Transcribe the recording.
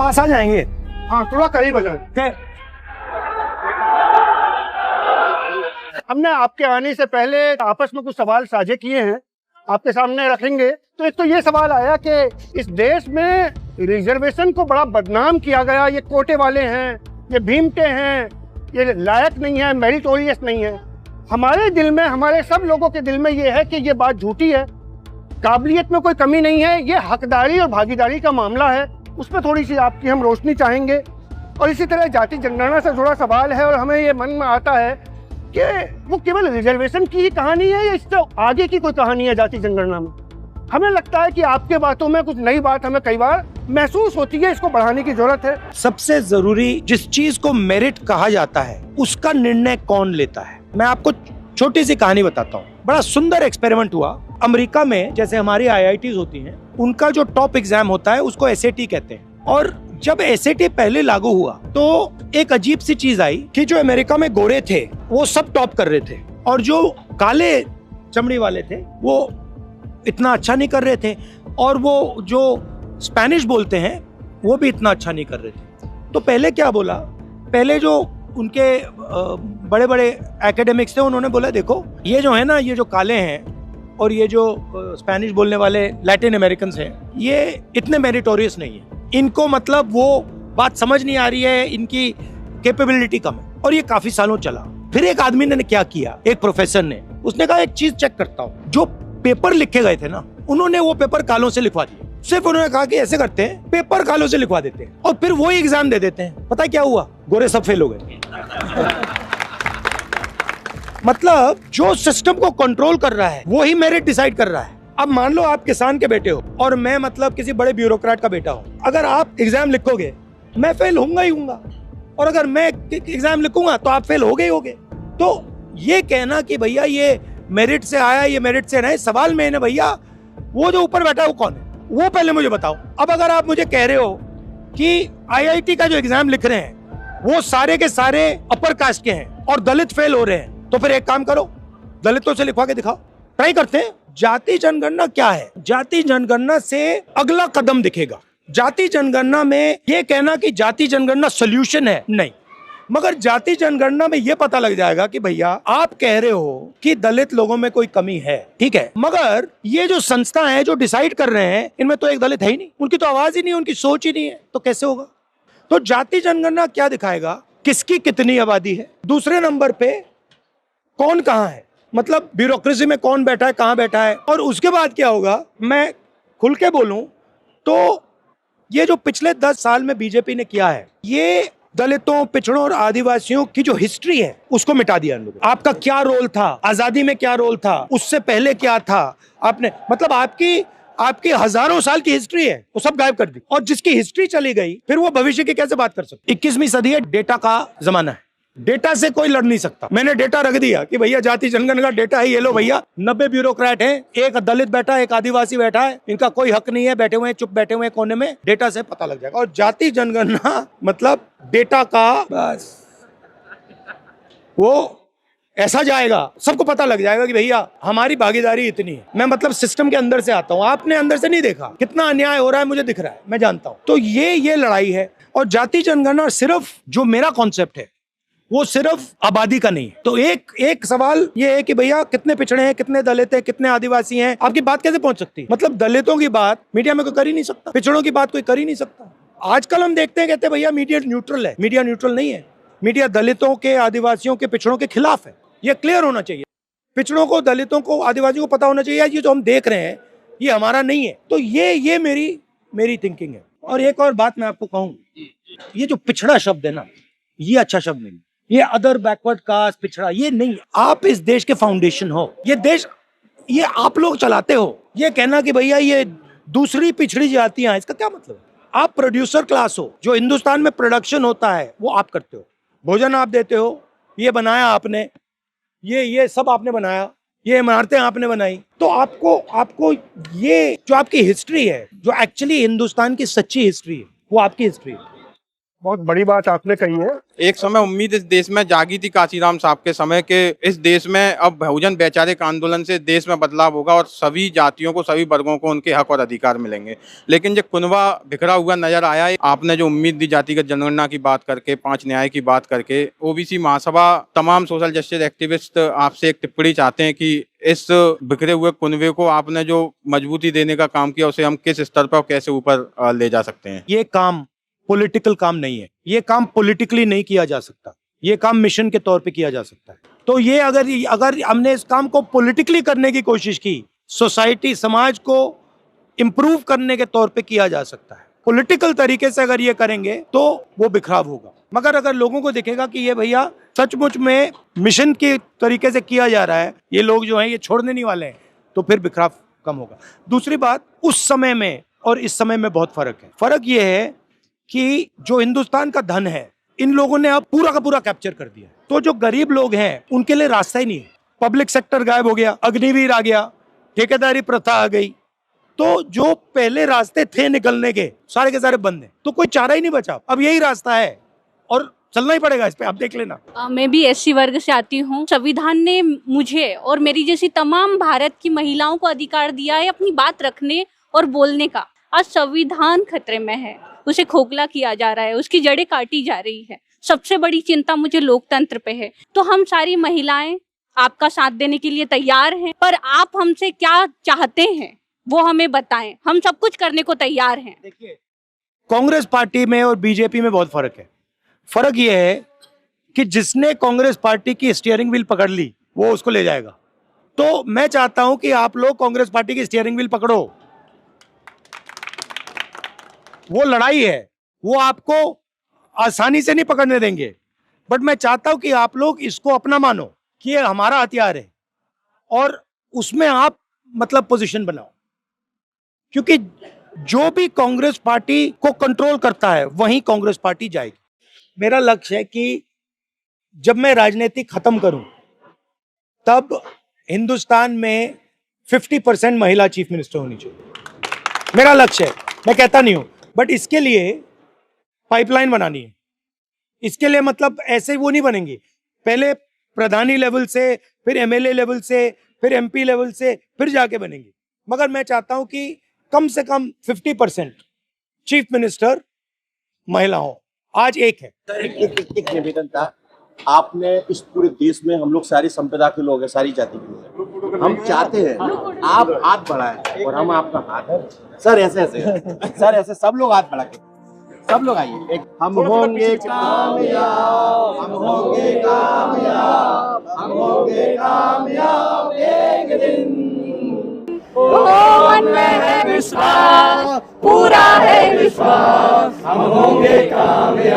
पास आ जाएंगे। हाँ थोड़ा करीब हो जाए। हमने आपके आने से पहले आपस में कुछ सवाल साझे किए हैं, आपके सामने रखेंगे। तो एक तो ये सवाल आया कि इस देश में रिजर्वेशन को बड़ा बदनाम किया गया, ये कोटे वाले हैं, ये भीमटे हैं, ये लायक नहीं है, मेरिटोरियस नहीं है। हमारे दिल में, हमारे सब लोगों के दिल में ये है कि ये बात झूठी है, काबिलियत में कोई कमी नहीं है, ये हकदारी और भागीदारी का मामला है। उस पर थोड़ी सी आपकी हम रोशनी चाहेंगे। और इसी तरह जाति जनगणना से जुड़ा सवाल है और हमें ये मन में आता है कि वो केवल रिजर्वेशन की ही कहानी है या इससे आगे की कोई कहानी है जाति जनगणना में। हमें लगता है कि आपके बातों में कुछ नई बात हमें कई बार महसूस होती है, इसको बढ़ाने की जरूरत है। सबसे जरूरी जिस चीज को मेरिट कहा जाता है उसका निर्णय कौन लेता है। मैं आपको छोटी सी कहानी बताता हूँ। बड़ा सुंदर एक्सपेरिमेंट हुआ अमेरिका में। जैसे हमारी IITs होती हैं, उनका जो टॉप एग्जाम होता है उसको SAT कहते हैं। और जब SAT पहले लागू हुआ तो एक अजीब सी चीज आई कि जो अमेरिका में गोरे थे वो सब टॉप कर रहे थे और जो काले चमड़ी वाले थे वो इतना अच्छा नहीं कर रहे थे, और वो जो स्पेनिश बोलते हैं वो भी इतना अच्छा नहीं कर रहे थे। तो पहले क्या बोला, पहले जो उनके बड़े बड़े एकेडमिक्स थे उन्होंने बोला देखो ये जो है ना, ये जो काले हैं और ये जो स्पेनिश बोलने वाले लैटिन अमेरिकन हैं, ये इतने मेरिटोरियस नहीं है, इनको मतलब वो बात समझ नहीं आ रही है, इनकी कैपेबिलिटी कम है। और ये काफी सालों चला। फिर एक आदमी ने क्या किया, एक प्रोफेसर ने, उसने कहा एक चीज चेक करता हूँ, जो पेपर लिखे गए थे ना उन्होंने वो पेपर कालों से लिखवा दिए। सिर्फ उन्होंने कहा कि ऐसे करते हैं, पेपर कालों से लिखवा देते हैं और फिर वही एग्जाम दे देते हैं। पता है क्या हुआ, गोरे सब फेल हो गए। मतलब जो सिस्टम को कंट्रोल कर रहा है वो ही मेरिट डिसाइड कर रहा है। अब मान लो आप किसान के बेटे हो और मैं मतलब किसी बड़े ब्यूरोक्रेट का बेटा हूँ। अगर आप एग्जाम लिखोगे मैं फेल होऊंगा ही होऊंगा, और अगर मैं एग्जाम लिखूंगा तो आप फेल हो गए होगे। तो ये कहना कि भैया ये मेरिट से आया, ये मेरिट से नहीं, सवाल में है भैया वो जो ऊपर बैठा है वो कौन है, वो पहले मुझे बताओ। अब अगर आप मुझे कह रहे हो कि IIT का जो एग्जाम लिख रहे हैं वो सारे के सारे अपर कास्ट के हैं और दलित फेल हो रहे हैं, तो फिर एक काम करो, दलितों से लिखवा के दिखाओ, ट्राई करते हैं। जाति जनगणना क्या है? जाति जनगणना से अगला कदम दिखेगा। जाति जनगणना में ये कहना कि जाति जनगणना सोल्यूशन है, नहीं, मगर जाति जनगणना में ये पता लग जाएगा कि भैया आप कह रहे हो कि दलित लोगों में कोई कमी है, ठीक है, मगर ये जो संस्था है जो डिसाइड कर रहे हैं इनमें तो एक दलित है ही नहीं, उनकी तो आवाज ही नहीं, उनकी सोच ही नहीं है, तो कैसे होगा? तो जाति जनगणना क्या दिखाएगा, किसकी कितनी आबादी है, दूसरे नंबर पे कौन कहाँ है, मतलब ब्यूरोक्रेसी में कौन बैठा है, कहाँ बैठा है, और उसके बाद क्या होगा। मैं खुल के बोलूं तो ये जो पिछले 10 साल में बीजेपी ने किया है, ये दलितों, पिछड़ों और आदिवासियों की जो हिस्ट्री है उसको मिटा दिया इन लोगों। आपका क्या रोल था, आजादी में क्या रोल था, उससे पहले क्या था, आपने मतलब आपकी हजारों साल की हिस्ट्री है वो सब गायब कर दी। और जिसकी हिस्ट्री चली गई फिर वो भविष्य की कैसे बात कर सकते? 21वीं सदी है, डेटा का जमाना है, डेटा से कोई लड़ नहीं सकता। मैंने डेटा रख दिया कि भैया जाति जनगणना का डेटा है, ये लो भैया, 90 ब्यूरोक्रेट हैं, एक दलित बैठा है, एक आदिवासी बैठा है, इनका कोई हक नहीं है, बैठे हुए हैं, चुप बैठे हुए हैं कोने में, डेटा से पता लग जाएगा। और जाति जनगणना मतलब डेटा का बस वो ऐसा जाएगा, सबको पता लग जाएगा कि भैया हमारी भागीदारी इतनी है। मैं मतलब सिस्टम के अंदर से आता हूँ, आपने अंदर से नहीं देखा, कितना अन्याय हो रहा है मुझे दिख रहा है, मैं जानता हूँ। तो ये लड़ाई है। और जाति जनगणना सिर्फ जो मेरा कॉन्सेप्ट है वो सिर्फ आबादी का नहीं है। तो एक सवाल ये है कि भैया कितने पिछड़े हैं, कितने दलित हैं, कितने आदिवासी हैं, आपकी बात कैसे पहुंच सकती है? मतलब दलितों की बात मीडिया में कोई कर ही नहीं सकता, पिछड़ों की बात कोई कर ही नहीं सकता। आजकल हम देखते हैं, कहते हैं भैया मीडिया न्यूट्रल है, मीडिया न्यूट्रल नहीं है। मीडिया दलितों के, आदिवासियों के, पिछड़ों के खिलाफ है। ये क्लियर होना चाहिए। पिछड़ों को, दलितों को, आदिवासियों को पता होना चाहिए ये जो हम देख रहे हैं ये हमारा नहीं है। तो ये मेरी थिंकिंग है। और एक और बात मैं आपको कहूँ, ये जो पिछड़ा शब्द है ना, ये अच्छा शब्द नहीं। ये अदर, बैकवर्ड कास्ट, पिछड़ा, ये नहीं। आप इस देश के फाउंडेशन हो, ये देश ये आप लोग चलाते हो। ये कहना कि भैया ये दूसरी पिछड़ी जातियां, इसका क्या मतलब है? आप प्रोड्यूसर क्लास हो, जो हिंदुस्तान में प्रोडक्शन होता है वो आप करते हो, भोजन आप देते हो, ये बनाया आपने, ये सब आपने बनाया, ये इमारतें आपने बनाई। तो आपको ये जो आपकी हिस्ट्री है, जो एक्चुअली हिंदुस्तान की सच्ची हिस्ट्री है, वो आपकी हिस्ट्री है। बहुत बड़ी बात आपने कही है। एक समय उम्मीद इस देश में जागी थी कांशीराम साहब के समय के इस देश में अब बहुजन वैचारिक आंदोलन से देश में बदलाव होगा और सभी जातियों को, सभी वर्गों को उनके हक और अधिकार मिलेंगे। लेकिन जो कुनबा बिखरा हुआ नजर आया है, आपने जो उम्मीद दी जातिगत जनगणना की बात करके, 5 न्याय की बात करके, ओबीसी महासभा, तमाम सोशल जस्टिस एक्टिविस्ट आपसे एक टिप्पणी चाहते हैं कि इस बिखरे हुए कुनबे को आपने जो मजबूती देने का काम किया उसे हम किस स्तर पर कैसे ऊपर ले जा सकते हैं? ये काम पॉलिटिकल काम नहीं है, ये काम पॉलिटिकली नहीं किया जा सकता, ये काम मिशन के तौर पे किया जा सकता है। तो ये अगर हमने इस काम को पॉलिटिकली करने की कोशिश की, सोसाइटी, समाज को इंप्रूव करने के तौर पे किया जा सकता है। पॉलिटिकल तरीके से अगर ये करेंगे तो वो बिखराव होगा। मगर अगर लोगों को दिखेगा कि ये भैया सचमुच में मिशन के तरीके से किया जा रहा है, ये लोग जो हैं ये छोड़ने नहीं वाले हैं, तो फिर बिखराव कम होगा। दूसरी बात, उस समय में और इस समय में बहुत फर्क है। फर्क ये है कि जो हिंदुस्तान का धन है, इन लोगों ने अब पूरा का पूरा कैप्चर कर दिया। तो जो गरीब लोग हैं उनके लिए रास्ता ही नहीं है। पब्लिक सेक्टर गायब हो गया, अग्निवीर आ गया, ठेकेदारी प्रथा आ गई, तो जो पहले रास्ते थे निकलने के सारे बंद हैं। तो कोई चारा ही नहीं बचा। अब यही रास्ता है और चलना ही पड़ेगा इस पे, आप देख लेना। मैं भी एससी वर्ग से आती हूँ। संविधान ने मुझे और मेरी जैसी तमाम भारत की महिलाओं को अधिकार दिया है अपनी बात रखने और बोलने का। आज संविधान खतरे में है, उसे खोखला किया जा रहा है, उसकी जड़ें काटी जा रही है। सबसे बड़ी चिंता मुझे लोकतंत्र पे है। तो हम सारी महिलाएं आपका साथ देने के लिए तैयार हैं, पर आप हमसे क्या चाहते हैं वो हमें बताएं। हम सब कुछ करने को तैयार हैं। देखिए, कांग्रेस पार्टी में और बीजेपी में बहुत फर्क है। फर्क यह है कि जिसने कांग्रेस पार्टी की स्टीयरिंग व्हील पकड़ ली वो उसको ले जाएगा। तो मैं चाहता हूं कि आप लोग कांग्रेस पार्टी की स्टीयरिंग व्हील पकड़ो। वो लड़ाई है, वो आपको आसानी से नहीं पकड़ने देंगे, बट मैं चाहता हूं कि आप लोग इसको अपना मानो कि ये हमारा हथियार है और उसमें आप मतलब पोजीशन बनाओ। क्योंकि जो भी कांग्रेस पार्टी को कंट्रोल करता है वहीं कांग्रेस पार्टी जाएगी। मेरा लक्ष्य है कि जब मैं राजनीति खत्म करूं तब हिंदुस्तान में 50% महिला चीफ मिनिस्टर होनी चाहिए। मेरा लक्ष्य है, मैं कहता नहीं हूं, बट इसके लिए पाइपलाइन बनानी है। इसके लिए मतलब ऐसे वो नहीं बनेंगी, पहले प्रधानी लेवल से, फिर एमएलए लेवल से, फिर एमपी लेवल से, फिर जाके बनेंगी। मगर मैं चाहता हूं कि कम से कम 50% चीफ मिनिस्टर महिला हो। आज एक है। एक निवेदन था, आपने इस पूरे देश में हम लोग सारी संप्रदा के लोग हैं, सारी जाति के लोग हैं, हम चाहते हैं आप हाथ बढ़ाएं और हम आपका हाथ है सर, ऐसे सर, ऐसे सब लोग हाथ बढ़ा के, सब लोग आइए। एक हम होंगे कामयाब, हम होंगे कामयाब, हम होंगे कामयाब एक दिन। मन में है विश्वास, पूरा है विश्वास, हम होंगे कामयाब।